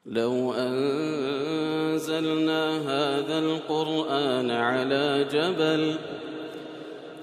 لو أنزلنا هذا القرآن على جبل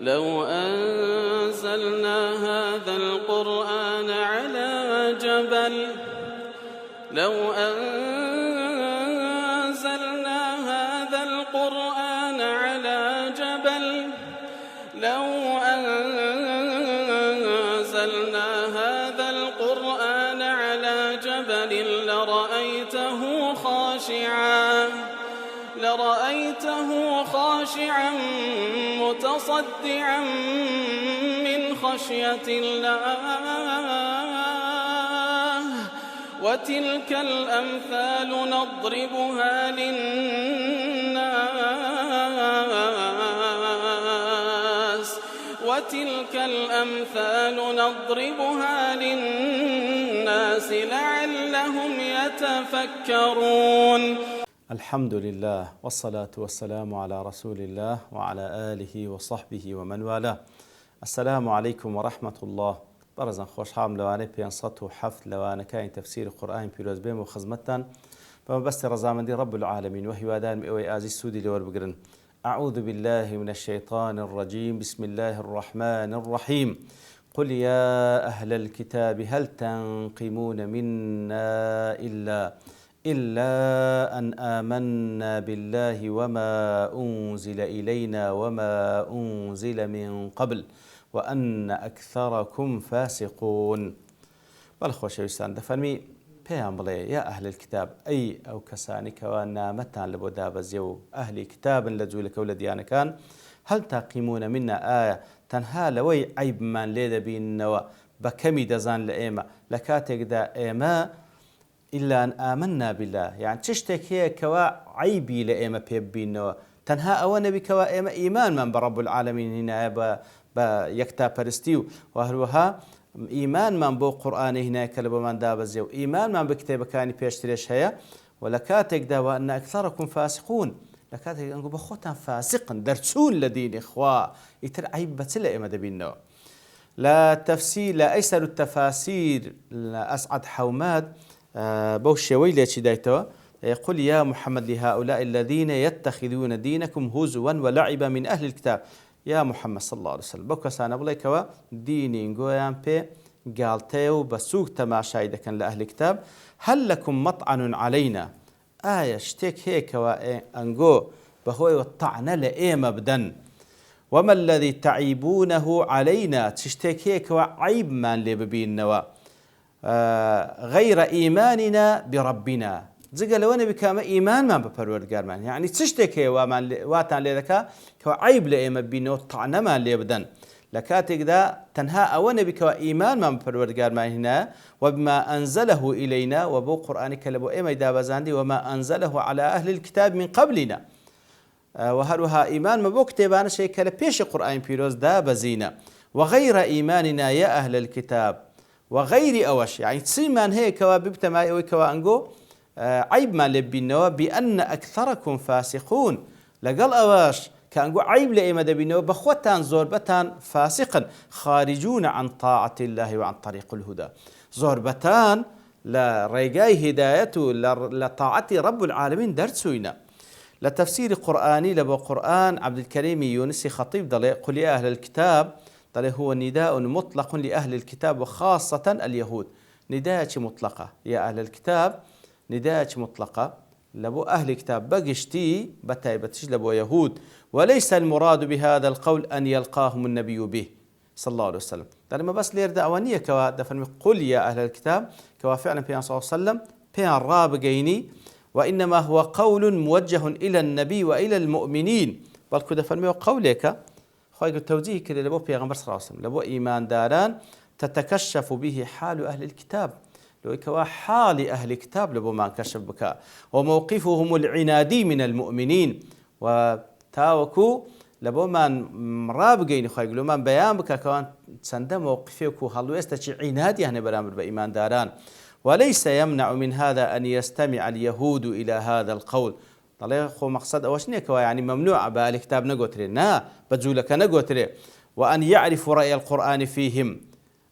لو أنزلنا هذا القرآن على جبل لو أنزلنا هذا القرآن على جبل لو أنزلنا هذا القرآن على جبل لرأيته خاشعا متصدعا من خشية الله وتلك الأمثال نضربها للناس لعلهم يتفكرون. الحمد لله والصلاة والسلام على رسول الله وعلى آله وصحبه ومن والاه. السلام عليكم ورحمة الله. برزن خوش حام لوانه 507 لوانه كاين تفسير القرآن بيروز بهم وخزمتان فمبست رزامندي رب العالمين وهي وادان مئوي آزي السودي لور بقرن. أعوذ بالله من الشيطان الرجيم. بسم الله الرحمن الرحيم. قل يا أهل الكتاب هل تنقمون منا إلا أن آمنا بالله وما أنزل إلينا وما أنزل من قبل وأن أكثركم فاسقون. بالخوشويستان دفرمي بيان بلي يا أهل الكتاب أي أو كسانك ونامتان لبوداب الزيو أهل كتاب لجولك ولديانا كان هل تقيمون منا آية تنها لوي عيب من ليدا بيننا بكمي دزان لإيما لكاتك دا إيما إلا أن آمنا بالله يعني تشتك هي كوا عيبي لإيما بيبيننا تنها أولا بكوا إيما إيمان من برب العالمين هنا بيكتا برستيو وهروها إيمان من بو قرآن هنا كلبو من دابزيو إيمان من بكتاب كاني بيشتريش هيا ولكاتك دا وأن أكثركم فاسقون لكاتك أنقو بخوتان فاسقا درسون لدين إخوة يتر عيب بتلا إيما دبيننا لا تفسير لا أيسر التفاسير لا أسعد حوماد بوشي ويلي دايتوا يقول يا محمد لهؤلاء الذين يتخذون دينكم هزوا ولعبا من أهل الكتاب يا محمد صلى الله عليه وسلم بوكا سانا بلايكوا ديني نقويان بي قالتيو بسوق تماشاي كان لأهل الكتاب هل لكم مطعن علينا آية شتيك هيكوا أنقو بهوي والطعن لإيه مبدن وما الذي تعيبونه علينا تشتيك هيكوا عيب من لببينوا غير إيماننا بربنا زق لوانا بكام إيمان ما بپروردگار من يعني تشتكي واتان لذكا كوا عيب لإيما بينو طعنا ما ليبدن لكاتك دا تنها أوانا بكوا إيمان ما بپروردگار من هنا وبما أنزله إلينا وبو قرآنك لبو إيما دابزاندي وما أنزله على أهل الكتاب من قبلنا وهروها إيمان ما بو كتابانا شيء كلا بيش قرآن بيروز دابزينا وغير إيماننا يا أهل الكتاب وغير أوش يعني تسيمان هي كوا ببتما أو كوا أنقو عيب ما لبينوا بأن أكثركم فاسقون لقال أواش كأنقو عيب لإما دبينوا بخوتان زوربتان فاسقا خارجون عن طاعة الله وعن طريق الهدى زوربتان لريقاي هدايته لطاعة رب العالمين درسوينا لتفسير قرآني لبو قرآن عبد الكريم يونسي خطيب ضلي قل يا أهل الكتاب ضلي هو نداء مطلق لأهل الكتاب وخاصة اليهود نداء مطلقة يا أهل الكتاب نداء مطلقة لبو أهل كتاب بقشتي بتايبتش لبو يهود وليس المراد بهذا القول أن يلقاهم النبي به صلى الله عليه وسلم ما بس لير دعوانية كوا دفن قل يا أهل الكتاب كوا فعلا بيان صلى الله عليه وسلم بيان رابقيني وإنما هو قول موجه إلى النبي وإلى المؤمنين بل كده فرمي قولك خايق التوجيه كده لبو بيغمبر صلى الله عليه وسلم لبو إيمان داران تتكشف به حال أهل الكتاب لو كوا حال أهل الكتاب لبو ما انكشف بك وموقفهم العنادي من المؤمنين وتاوكو لبو ما مرابقين خايق لو ما بيان بك كوان تسند موقفيكو هلو يستشي عنادي يعني برامر بإيمان داران وليس يمنع من هذا أن يستمع اليهود إلى هذا القول طلع خو مقصد أوشني كوا يعني ممنوع بالكتاب نقوتري نا بجولك نقوتري وأن يعرفوا رأي القرآن فيهم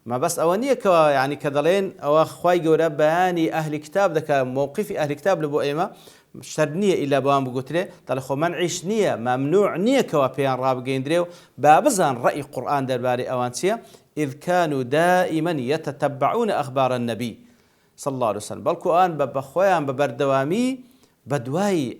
ما بس أوانية يعني كذلين أو أخوي جورا بياني أهل كتاب ذاك موقف أهل كتاب لبو إيما شرنية إلا بوان بقولتله تلخو منعش نية ممنوع نية كوابيان راب جيندريو بابزان رأي قرآن درباري أوانسيا إذ كانوا دائما يتتبعون أخبار النبي صلى الله عليه وسلم بالقرآن ببخويان ببردوامي بدواي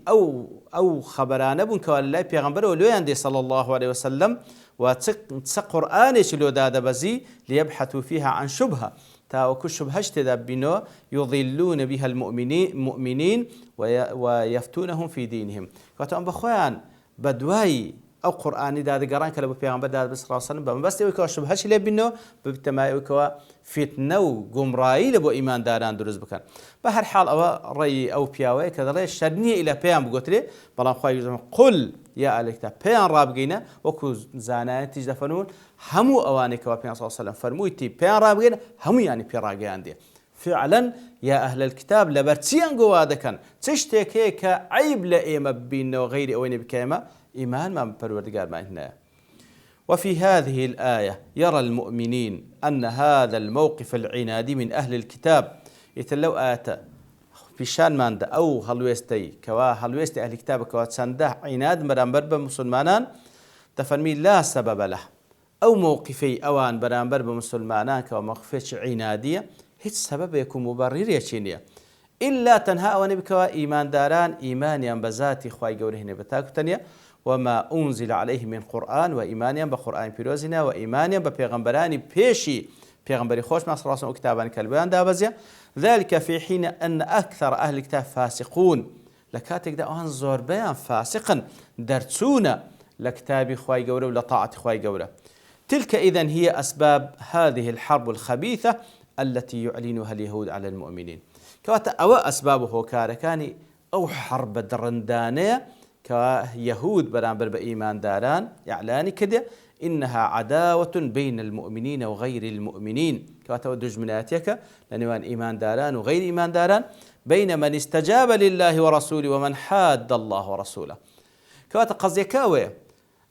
أو خبران بون كوالله بيغمبر ولويان دي صلى الله عليه وسلم وتسق قرآنش لو دادا بزي ليبحثوا فيها عن شبهة تاوكو شبهش تدبينو يضلون بها المؤمنين ويفتونهم في دينهم كاتم بخوان بدواي أو قرآن داد قرآن كلا بيغمبر داد بس صلى الله عليه وسلم بس يوكو شبهش لبينو ببتما يوكو فتنة وقمرائي لبو إيمان داران دروز بكان بهر حال أو رأي أو بياوي كذا رأي شرنية إلى بيان بقولتلي بلام خواهي قل يا أهل الكتاب بيان رابقينا وكو زانات تجدفنون همو أواني كوا بيان صلى الله عليه وسلم فرمويتي بيان رابقينا همو يعني بيراقيان دي فعلا يا أهل الكتاب لبرتسيان قوادا كان تشتكيك عيب لإيما بينا وغير أويني بكيما إيمان ما بروردقار ما هنا. وفي هذه الآية يرى المؤمنين أن هذا الموقف العنادي من أهل الكتاب يتلو آتا في شان ماندا أو هلويستي كوا هلويستي أهل الكتاب كوا تسنده عناد مرامبر بمسلمانان تفرمي لا سبب له أو موقفي أوان برامبر بمسلمانان كوا موقفش عنادية هيت سبب يكون مبرر يشينيا إلا تنها أوان بكوا إيمان داران إيمانيا بذاتي خواي قورهن بتاكو تانية وما أنزل عليه من قرآن وإيمانيا بقرآن بيروزنا وإيمانيا ببيغمبراني بيشي بيغمبري خوش مع صلى الله عليه وسلم كتابان كالبيان دابزيا ذلك في حين أن أكثر أهل الكتاب فاسقون لكاتك دا أوان زور بيان فاسقا درتسونا لكتاب خواي قورة ولطاعة خواي قورة تلك إذن هي أسباب هذه الحرب الخبيثة التي يعلنها اليهود على المؤمنين كواتا أو أسبابه كاركاني أو حرب درندانية كيهود برامبر بإيمان داران إعلاني كده إنها عداوة بين المؤمنين وغير المؤمنين كواتا دجمناتيك لأنوان إيمان داران وغير إيمان داران بين من استجاب لله ورسوله ومن حاد الله ورسوله كواتا قزيكاوي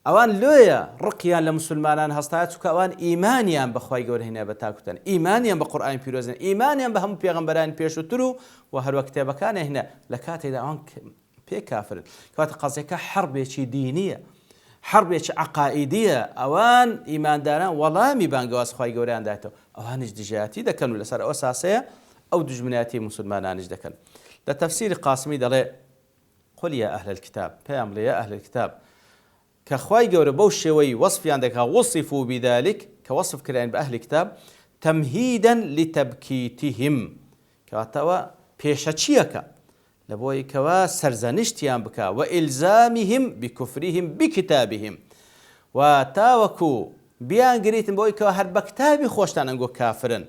أوان لويا رقيان لمسلمان هستايات كأوان إيمانيان بخواي قول هنا بتاكتن إيمانيان بقرآن بيروزن إيمانيان بهم بيغمبران بيشترو وهر وقت بكان هنا لكات إذا أوان بي كافر كواتا قزيكا حرب دينية حرب عقائدية أوان إيمان داران والله ميبان قواس خواي قولان دايتو أوان اجدجاتي دا كانوا لسر أساسية أو دجمناتي مسلمان اجدكن دا تفسير قاسمي دالي قل يا أهل الكتاب بيام لي يا أهل الكتاب كخواي قول بوشوي وصفي عندك وصفوا بذلك كوصف كرين بأهل الكتاب تمهيدا لتبكيتهم كواتوا بيشتشيكا لبوي كوا سرزنشتيان بكا وإلزامهم بكفرهم بكتابهم وتاوكو بيان قريتن بوي كوا هر بكتابي خوشتان انقو كافرن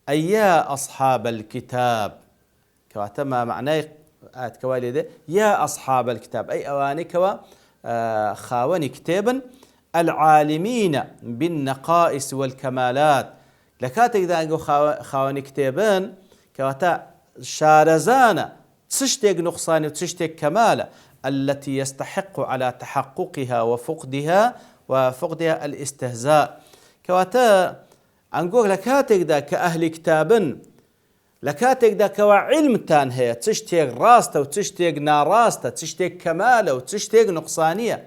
أيا أصحاب الكتاب كواتما معناه آت كوالي ده يا أصحاب الكتاب أي أواني كوا خاوني كتابا العالمين بالنقائص والكمالات لكاتك ذا انقو خاوني كتابان كواتا شارزانا تشتق نقصان وتشتق كمالة التي يستحق على تحققها وفقدها الاستهزاء كواتا أنقول لكاتك دا كأهل كتابن لكاتك دا كوا علم تان هي تشتق راسته وتشتق ناراسته تشتق كمالة وتشتق نقصانية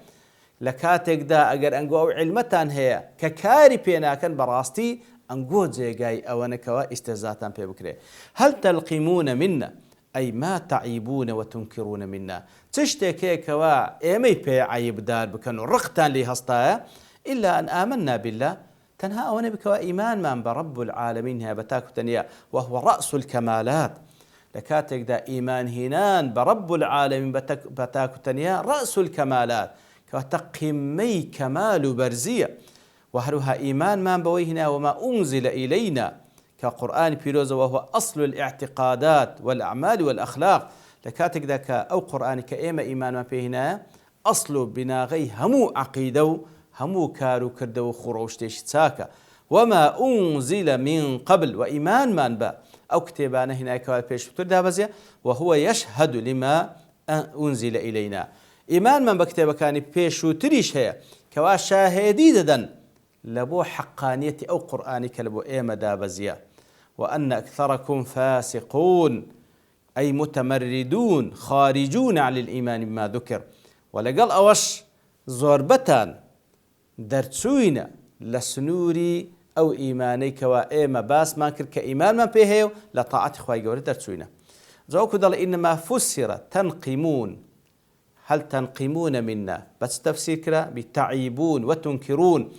لكاتك دا أجر أنقول علمتان هي ككاري بينا كان براستي أنقول زي جاي أو أنا كوا استهزاء في بكرة هل تلقمون منا أي ما تعيبون وتنكرون منا تشتكي كوا إيمي بي عيب دار بكنو رقتان لي هسطايا إلا أن آمنا بالله تنها أونا بكوا إيمان من برب العالمين هي بتاكو تنيا وهو رأس الكمالات لكاتك دا إيمان هنان برب العالمين بتاكو تنيا رأس الكمالات كوا تقمي كمال برزية وهروها إيمان من بويهنا وما أنزل إلينا كقرآن بيروز وهو أصل الاعتقادات والأعمال والأخلاق لكاتك ذاك أو قرآن كإيما إيمان ما فيهنا أصل بناغي همو عقيدة همو كارو كردو خروش تيشتساكا وما أنزل من قبل وإيمان من با أو كتابان هنا كوالبيش بتردها وهو يشهد لما أنزل إلينا إيمان من بكتابة كان بيشو تريش هي كوا شاهدي ددن لبو حقانية أو قرآني كلبو إيما دابزيا وأن أكثركم فاسقون أي متمردون خارجون عن الإيمان بما ذكر ولقال أوش زوربتان درتسوين لسنوري أو إيماني كوا إيما باس ما كرك إيمان ما بيهيو لطاعة خواهي قولي درتسوين زوكو دل إنما فسر تنقمون هل تنقمون منا بس تفسير كرا بتعيبون وتنكرون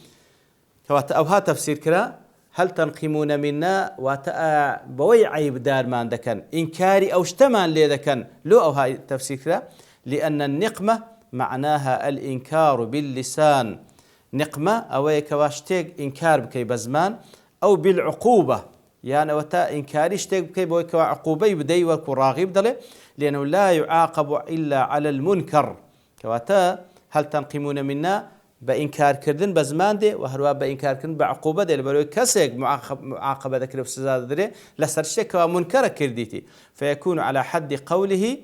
أو ها تفسير كرا هل تنقمون منا وتأ بوي عيب دار ما عندكن إنكاري أو اشتمان لذكن لو أو هاي تفسير كرا لأن النقمة معناها الإنكار باللسان نقمة أو كواشتيق إنكار بكي بزمان أو بالعقوبة يعني وتا إنكاري اشتيق بكي بوي كوا عقوبة يبدي والكراغيب دله لأنه لا يعاقب إلا على المنكر كواتا هل تنقمون منا بإنكار كردن بزمان دي وهروا بإنكار كردن بعقوبة دي لبروي كسيق معاقبة ذكر بسزاد دي لسرشتك ومنكر كرديتي فيكون على حد قوله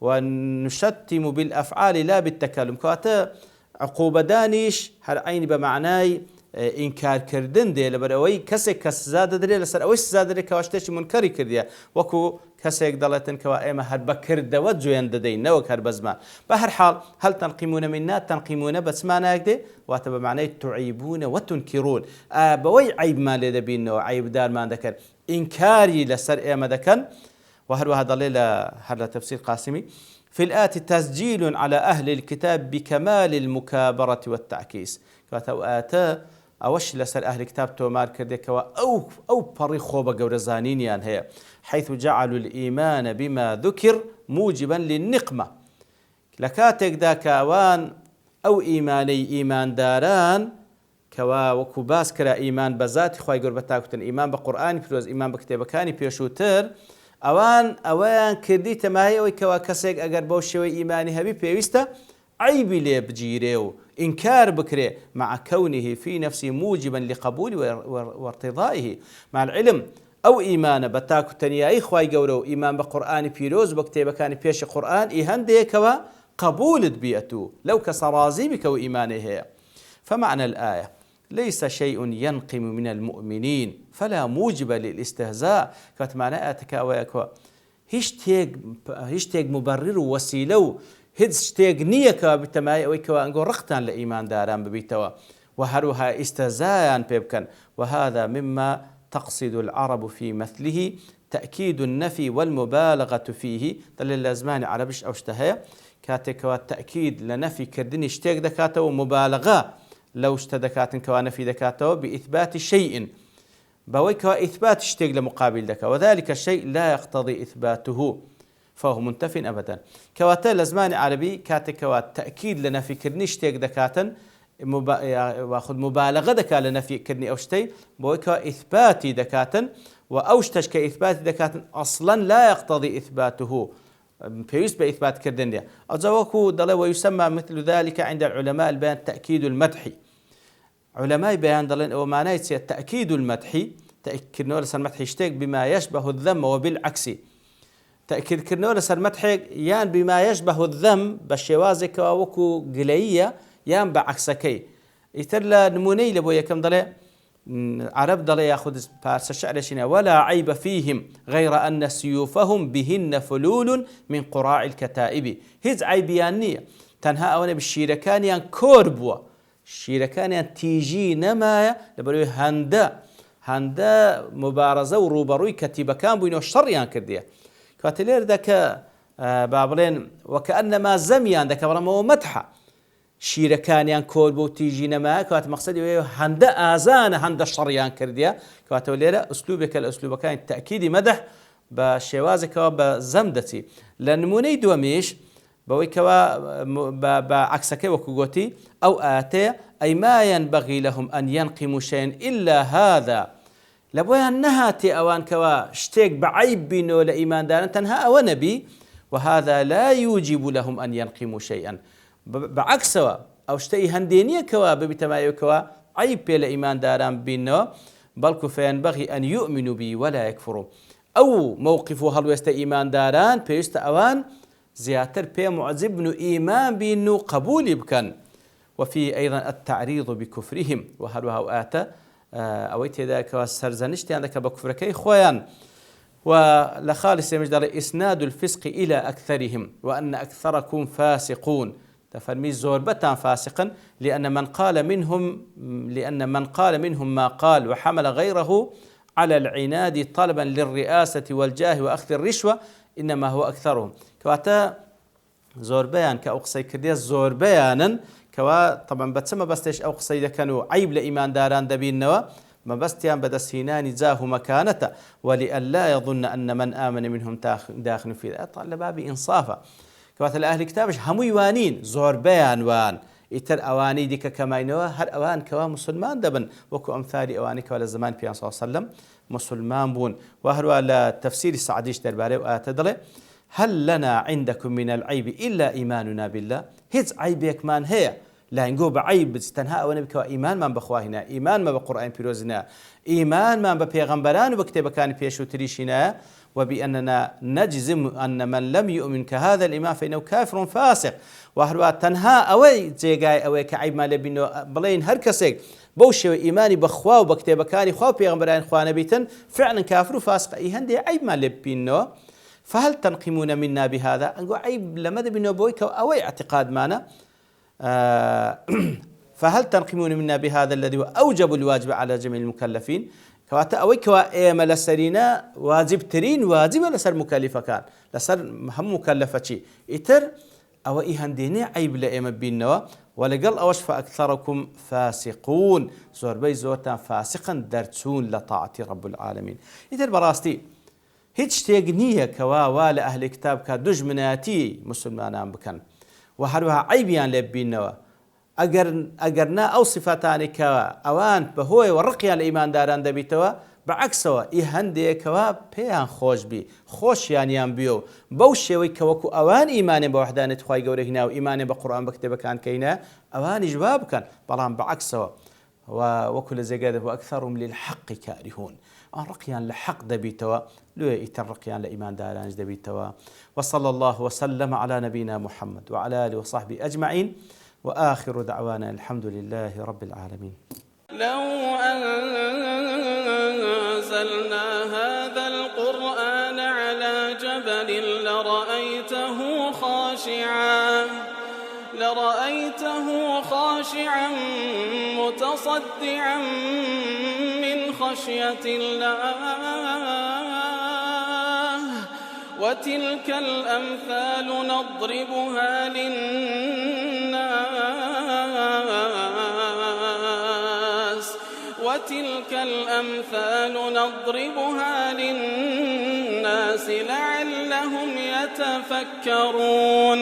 ونشتم بالأفعال لا بالتكلم كواتا عقوبة دانيش هر عين بمعناي إنكار كردن دي لبروي كسيق كسزاد دي لسر أوش سزاد دي كواشتش منكري كرديا وكو كسيك دلتن كوائمة هر بكر دوجو ينددين نوك هر بزمان بهر حال هل تنقمون منا تنقمون بس ما ناقدي واتبا معناه تعيبون وتنكرون بوي عيب ما لدبين عيب دار ما ذكر إنكاري لسر إيما ذكر وهل هذا ليلة هذا تفسير قاسمي في الآتي تسجيل على أهل الكتاب بكمال المكابرة والتعكيس كواتو أوش لسر أهل كتاب تومار كردك أو بريخو بقور زانينيان هي حيث جعلوا الإيمان بما ذكر موجبا للنقمة لكاتك دا كاوان أو إيمان داران كوا وكوباس كرا إيمان بذات خواهي قربتاكتن إيمان بقرآن فيروز إيمان بكتابكاني بيشوتر أوان كردي تماهي وكوا كسيك أقر بوشيوي إيماني هبي بيوستا عيبي لي بجيريو إنكار بكري مع كونه في نفسه موجبا لقبول وارتضائه مع العلم أو إيمان بتاكو تنياي خواي قولو إيمان بقرآن بيروز بكتابة كان بيش قرآن إيهان ديكوا قبول بيئته لو كسرازي بكو إيمانه هي فمعنى الآية ليس شيء ينقم من المؤمنين فلا موجب للاستهزاء كانت معنى آتكا هشتيق مبرر وسيلو هشتيق نيكا بتماي ويكوا أنقو رقتان لإيمان داران ببيتوا وهروها استهزاء بيبكن وهذا مما تقصد العرب في مثله تأكيد النفي والمبالغة فيه دليل الزمان عربش أو اشتهى كاتكوا التأكيد لنفي كردني اشتيق دكاته ومبالغة لو اشتدكات كوا نفي دكاته بإثبات شيء بويكوا إثبات اشتيق لمقابل دكا وذلك الشيء لا يقتضي إثباته فهو منتف أبدا كواتا الزمان عربي كاتكوا التأكيد لنفي كردني اشتيق دكاتا واخذ مبالغة دكا لنفي كردني أو شتي بويكوا إثباتي دكاتا وأوشتش كإثبات دكاتا أصلا لا يقتضي إثباته فيوس بإثبات كردن أزوكو دل ويسمى مثل ذلك عند العلماء البيان تأكيد المدح علماء بيان دلن ومعناه تأكيد المدح تأكيد نورس المدح يشتق بما يشبه الذم وبالعكس تأكيد كرنورس المدح يان بما يشبه الذم بالشوازك وكو قلية يان بعكسكي يترلا نموني لبو يكم دل عرب دل ياخذ فارس الشعر شنا ولا عيب فيهم غير أن سيوفهم بهن فلول من قراع الكتائب هز عيبيانية تنها أولا بالشيركانيان كوربوا الشيركانيان تيجي نمايا لبروي هندا مبارزة وروبروي كتيبة كان بينو الشريان كردية كاتلير ذاك بابلين وكأنما زميان ذاك برمو مدحة شيركانيان كوربو تيجي نمايا كات مقصدي هندا آزان هندا الشريان كردية كاتولير أسلوبك الأسلوب كان التأكيد مدح بشوازك وبزمدتي لنموني دوميش بويكوا بعكسك وكوغوتي أو آتي أي ما ينبغي لهم أن ينقموا شيئا إلا هذا لبويا نهاتي أوان كوا اشتيك بعيب بينو لإيمان دارن تنها أو نبي وهذا لا يوجب لهم أن ينقموا شيئا بعكسوا أو اشتي هندينية كوا ببتمايو كوا عيب لإيمان دارن بينو بل فينبغي أن يؤمنوا بي ولا يكفروا أو موقفه هل يست إيمان داران بيست أوان زياتر بي معذب إيمان بينو قبول بكن وفي أيضا التعريض بكفرهم وهروها وآتا أويت ذاك والسرزنشت عندك بكفركي خويا ولخالص مجدر إسناد الفسق إلى أكثرهم وأن أكثركم فاسقون تفرمي زوربتان فاسقا لأن من قال منهم ما قال وحمل غيره على العناد طلبا للرئاسة والجاه وأخذ الرشوة إنما هو أكثرهم كواتا زور بيان كأقصي كردية زور بيانا كوا طبعا بتسمى بستيش أقصي إذا كانوا عيب لإيمان داران دبين نوا ما بستيان بدسينان زاه مكانته ولئلا يظن أن من آمن منهم داخل في ذلك طال باب إنصافا كوات الأهل كتابش هم يوانين زور بيان وان إتر أواني ديك كما إنوا هر أوان كوا مسلمان دبن وكو أمثال أواني كوا للزمان في صلى الله عليه وسلم مسلمان بون وهروا على تفسير السعديش درباري وآتدله هل لنا عندكم من العيب إلا إيماننا بالله هيز عيبك من هي لا نقول بعيب تنها أو نبكي إيمان من بخواهنا إيمان ما بقرآن بيروزنا إيمان ما ببيغمبران وبكتب كان بيشو تريشنا وبأننا نجزم أن من لم يؤمن كهذا الإيمان فإنه كافر فاسق وهروا تنها أوي زيجاي أوي كعيب ما لبينه بلين هركسك بوشي إيماني بخوا وبكتب كان خوا بيغمبران خوانا بيتن فعلا كافر وفاسق إيهندي عيب ما لبينه فهل تنقمون منا بهذا؟ أنقول عيب لماذا بنبويك أوي اعتقاد مانا فهل تنقمون منا بهذا الذي هو أوجب الواجب على جميع المكلفين؟ كواتا أوي كوا إيما لسرينا واجب ترين واجب لسر مكلفة كان لسر هم مكلفة شيء إتر أو إيهنديني عيب لإيما بينوا ولقل أوش فأكثركم فاسقون زور بي زورتان فاسقا درتون لطاعة رب العالمين إتر براستي هیچ شتێک نییە کەوا وا لە ئەهلی کتاب کە دوژمنایەتی مسلمانان بکەن و هەروەها عەیبیان لێ ببینەوە ئەگەر نا ئەو سیفاتانی کە ئەوان بەهۆی ڕقیان لە ئیمانداران دەبیتەوە بەعەکسەوە ئی هەندێکەوە پێیان خۆش بی خۆشیانیان بیە و بەو شێوەی کە وەکو ئەوان ئیمانێ بە وەحدانەتی خوای گەورە هێنا و ئیمانێ بە قورئان بە کتێبەکان کەینە ئەوانیش وا بکەن بەڵام بەعەکسەوە وەکو لە جێگا دەبوو ئەکثەرهم للحەق کارهون رقيان لحق دبيتوا لو يترقيان لإيمان دارانج دبيتوا وصلى الله وسلم على نبينا محمد وعلى آله وصحبه أجمعين وآخر دعوانا الحمد لله رب العالمين. لو أنزلنا هذا القرآن على جبل لرأيته خاشعا متصدعا من خشية الله وتلك الأمثال نضربها للناس لعلهم يتفكرون.